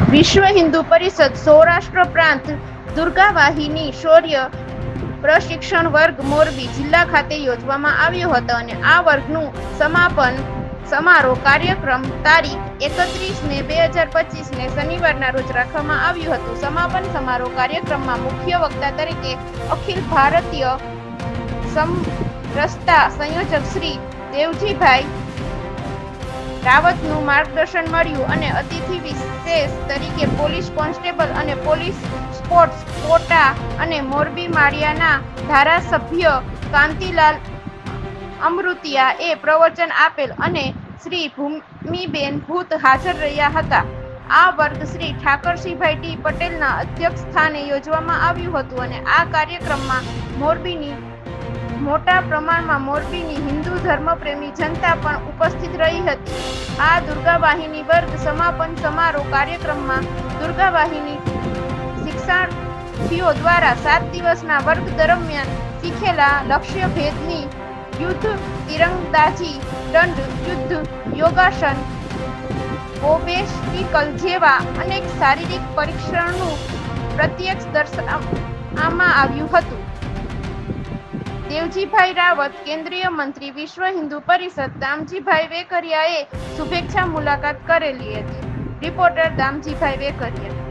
વિશ્વ હિન્દુ પરિષદ સૌરાષ્ટ્ર પ્રાંત દુર્ગા વાહિની શૌર્ય પ્રશિક્ષણ વર્ગ મોરબી જિલ્લા ખાતે યોજવામાં આવ્યો હતો અને આ વર્ગનું સમાપન સમારોહ કાર્યક્રમ તારીખ 31 મે 2025 ને શનિવારના રોજ રાખવામાં આવ્યું હતું. સમાપન સમારોહ કાર્યક્રમમાં મુખ્ય વક્તા તરીકે અખિલ ભારતીય સમરસતા સંયોજક શ્રી દેવજીભાઈ રાવતનું માર્ગદર્શન મળ્યું અને અતિથિ વિશેષ તરીકે પોલીસ કોન્સ્ટેબલ અને પોલીસ સ્પોર્ટ્સ કોટા અને મોરબી માળિયાના ધારાસભ્ય કાંતિલાલ અમૃતિયા એ પ્રવચન આપેલ અને શ્રી ભૂમિબેન ભૂત હાજર રહ્યા હતા. આ વર્ગ શ્રી ઠાકરસિંહભાઈ ટી પટેલના અધ્યક્ષ સ્થાને યોજવામાં આવ્યું હતું અને આ કાર્યક્રમમાં મોરબીની મોટા પ્રમાણમાં મોરબીની હિન્દુ ધર્મપ્રેમી જનતા પણ ઉપસ્થિત રહી હતી. આ દુર્ગા વાહિની વર્ગ સમાપન સમારોહ કાર્યક્રમમાં દુર્ગા વાહિની શિક્ષાર્થીઓ દ્વારા 7 દિવસના વર્ગ દરમિયાન શીખેલા લક્ષ્યભેદની યુદ્ધ, તીરંદાજી, દંડ યુદ્ધ, યોગાસન, ઓબેસ્ટિકલ જેવા અનેક શારીરિક પરીક્ષણનું પ્રત્યક્ષ દર્શાવવામાં આવ્યું હતું. દેવજીભાઈ રાવત, કેન્દ્રીય મંત્રી, વિશ્વ હિન્દુ પરિષદ, દામજીભાઈ વેકરિયાએ શુભેચ્છા મુલાકાત કરેલી હતી. રિપોર્ટર દામજીભાઈ વેકરિયા.